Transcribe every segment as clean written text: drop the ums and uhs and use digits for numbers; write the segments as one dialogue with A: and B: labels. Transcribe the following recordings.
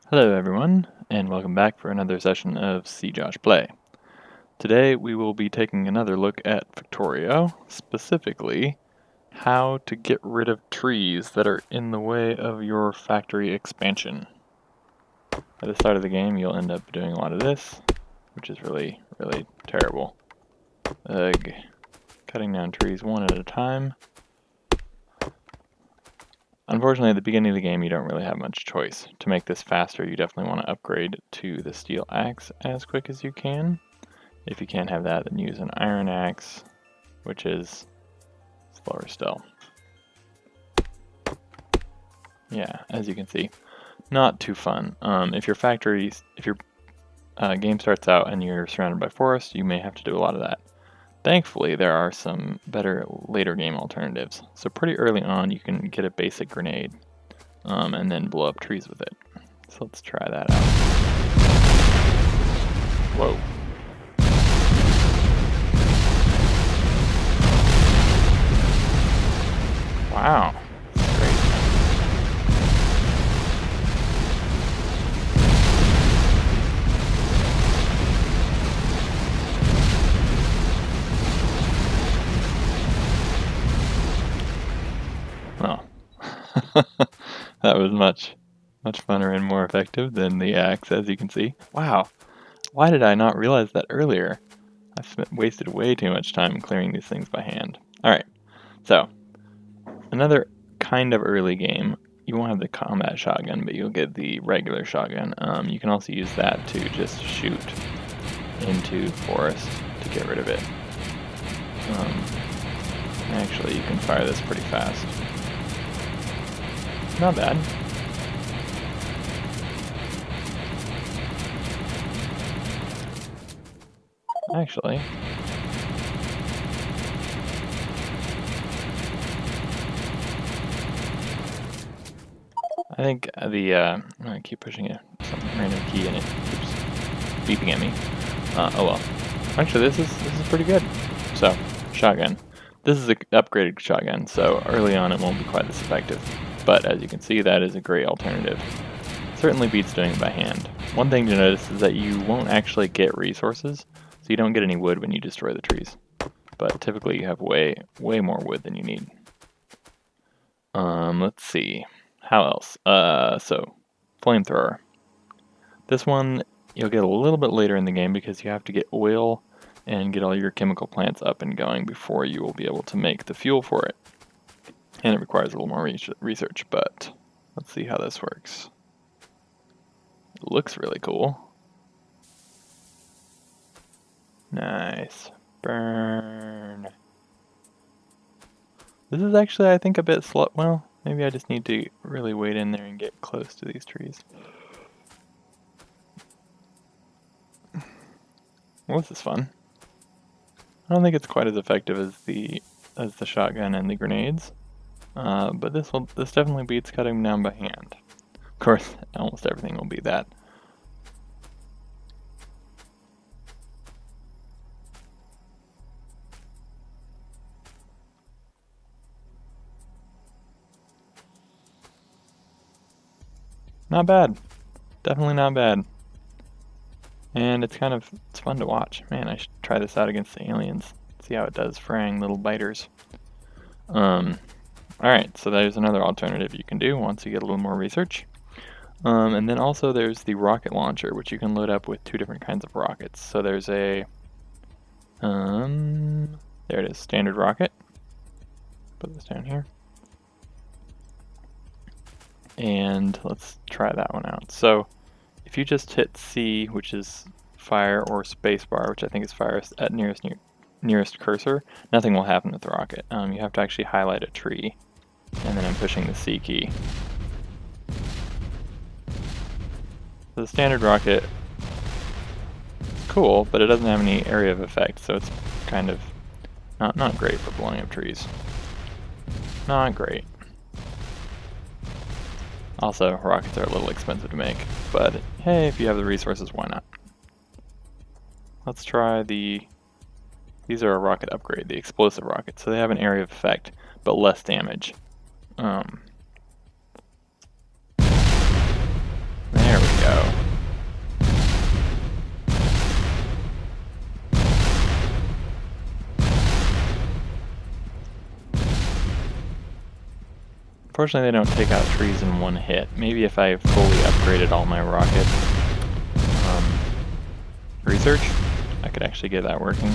A: Hello everyone, and welcome back for another session of See Josh Play. Today we will be taking another look at Factorio, specifically how to get rid of trees that are in the way of your factory expansion. At the start of the game you'll end up doing a lot of this, which is really terrible. Cutting down trees one at a time. Unfortunately, at the beginning of the game, you don't really have much choice. To make this faster, you definitely want to upgrade to the steel axe as quick as you can. If you can't have that, then use an iron axe, which is slower still. Yeah, as you can see, not too fun. If your game starts out and you're surrounded by forest, you may have to do a lot of that. Thankfully, there are some better later game alternatives. So pretty early on, you can get a basic grenade and then blow up trees with it. So let's try that out. Whoa. Wow, that's great. Well, that was much funner and more effective than the axe, as you can see. Wow, why did I not realize that earlier? I've wasted way too much time clearing these things by hand. Alright, so another kind of early game. You won't have the combat shotgun, but you'll get the regular shotgun. You can also use that to just shoot into forest to get rid of it. Actually, you can fire this pretty fast. Not bad. Actually, I think I'm gonna keep pushing some random key and it keeps beeping at me. Oh well. Actually, this is pretty good. So, shotgun. This is an upgraded shotgun, so early on it won't be quite as effective. But as you can see, that is a great alternative. Certainly beats doing it by hand. One thing to notice is that you won't actually get resources, so you don't get any wood when you destroy the trees. But typically you have way more wood than you need. Let's see. How else? So, Flamethrower. This one you'll get a little bit later in the game because you have to get oil and get all your chemical plants up and going before you will be able to make the fuel for it. And it requires a little more research, but let's see how this works. It looks really cool. Nice. Burn. This is actually, I think, a bit slow. Well, maybe I just need to really wade in there and get close to these trees. Well, this is fun. I don't think it's quite as effective as the shotgun and the grenades, but this definitely beats cutting them down by hand. Of course, almost everything will be that. Not bad. Definitely not bad. And it's fun to watch. Man, I should try this out against the aliens. See how it does fraying little biters. Alright, so there's another alternative you can do once you get a little more research. And then also there's the rocket launcher, which you can load up with two different kinds of rockets. So there's a, there it is, standard rocket. Put this down here. And let's try that one out. So if you just hit C, which is fire, or spacebar, which I think is fire at nearest cursor, nothing will happen with the rocket. You have to actually highlight a tree, and then I'm pushing the C key. So the standard rocket is cool, but it doesn't have any area of effect, so it's kind of not great for blowing up trees. Not great. Also, rockets are a little expensive to make, but hey, if you have the resources, why not? Let's try these are a rocket upgrade, the explosive rockets, so they have an area of effect, but less damage. There we go. Fortunately, they don't take out trees in one hit. Maybe if I fully upgraded all my rocket research, I could actually get that working.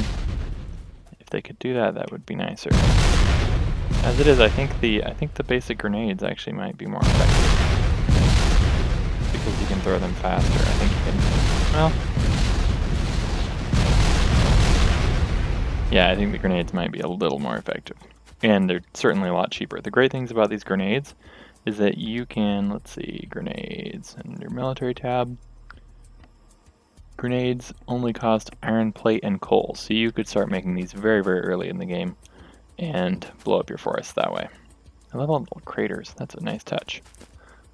A: If they could do that, that would be nicer. As it is, I think the basic grenades actually might be more effective because you can throw them faster. I think you can. Well, yeah, I think the grenades might be a little more effective, and they're certainly a lot cheaper. The great things about these grenades is that you can, let's see, grenades in your military tab. Grenades only cost iron plate and coal, so you could start making these very, very early in the game and blow up your forest that way. I love all the little craters. That's a nice touch.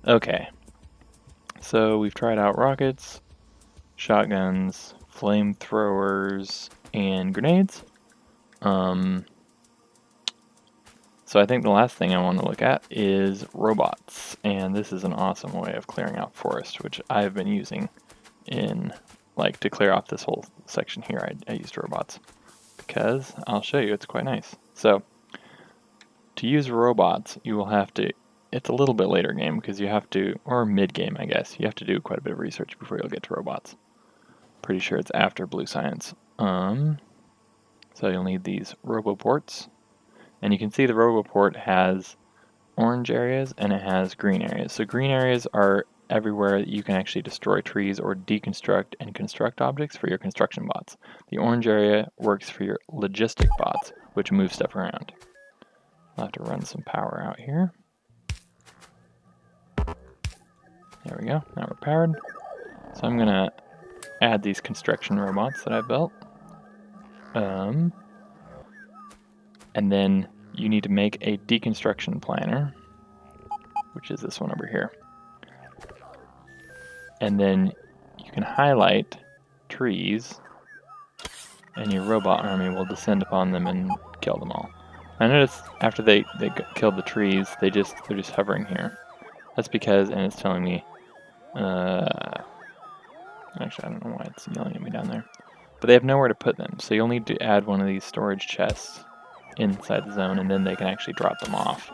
A: Okay, so we've tried out rockets, shotguns, flamethrowers, and grenades. So I think the last thing I want to look at is robots, and this is an awesome way of clearing out forest, which I've been using in, like, to clear off this whole section here. I used robots because I'll show you, it's quite nice. So to use robots, you will have to, it's a little bit later game because you have to, or mid-game I guess, you have to do quite a bit of research before you'll get to robots. Pretty sure it's after blue science. So you'll need these roboports, and you can see the roboport has orange areas and it has green areas. So green areas are everywhere that you can actually destroy trees or deconstruct and construct objects for your construction bots. The orange area works for your logistic bots, which move stuff around. I'll have to run some power out here. There we go, now we're powered. So I'm gonna add these construction robots that I've built. And then you need to make a deconstruction planner, which is this one over here. And then you can highlight trees, and your robot army will descend upon them and kill them all. I noticed after they killed the trees, they're just hovering here. That's because, and it's telling me, actually I don't know why it's yelling at me down there, but they have nowhere to put them, so you'll need to add one of these storage chests inside the zone, and then they can actually drop them off.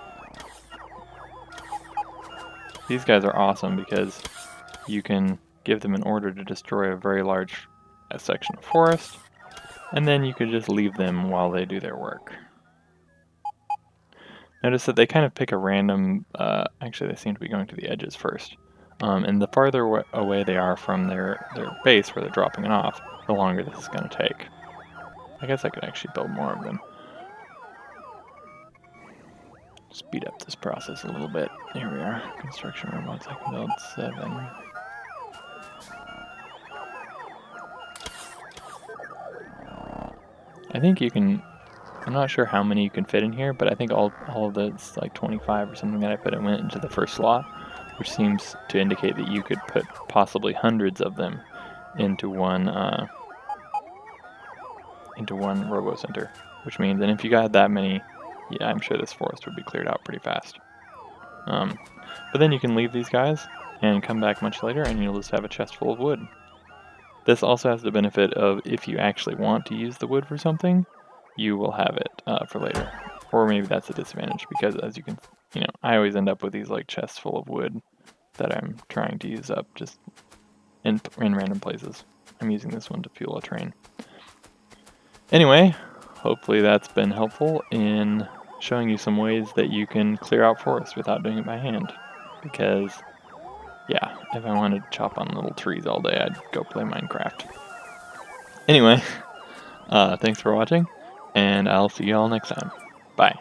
A: These guys are awesome because you can give them an order to destroy a very large section of forest, and then you could just leave them while they do their work. Notice that they kind of pick a random, actually they seem to be going to the edges first. And the farther away they are from their base where they're dropping it off, the longer this is going to take. I guess I could actually build more of them. Speed up this process a little bit. Here we are. Construction robots, I can build 7. I think you can, I'm not sure how many you can fit in here, but I think all of the, it's like 25 or something that I put in went into the first slot, which seems to indicate that you could put possibly hundreds of them into one robo center, which means, and if you got that many, yeah, I'm sure this forest would be cleared out pretty fast. But then you can leave these guys and come back much later and you'll just have a chest full of wood. This also has the benefit of if you actually want to use the wood for something, you will have it for later. Or maybe that's a disadvantage because, as you can, I always end up with these like chests full of wood that I'm trying to use up just in random places. I'm using this one to fuel a train. Anyway, hopefully that's been helpful in showing you some ways that you can clear out forests without doing it by hand. Because, yeah, if I wanted to chop on little trees all day, I'd go play Minecraft. Anyway, thanks for watching, and I'll see you all next time. Bye.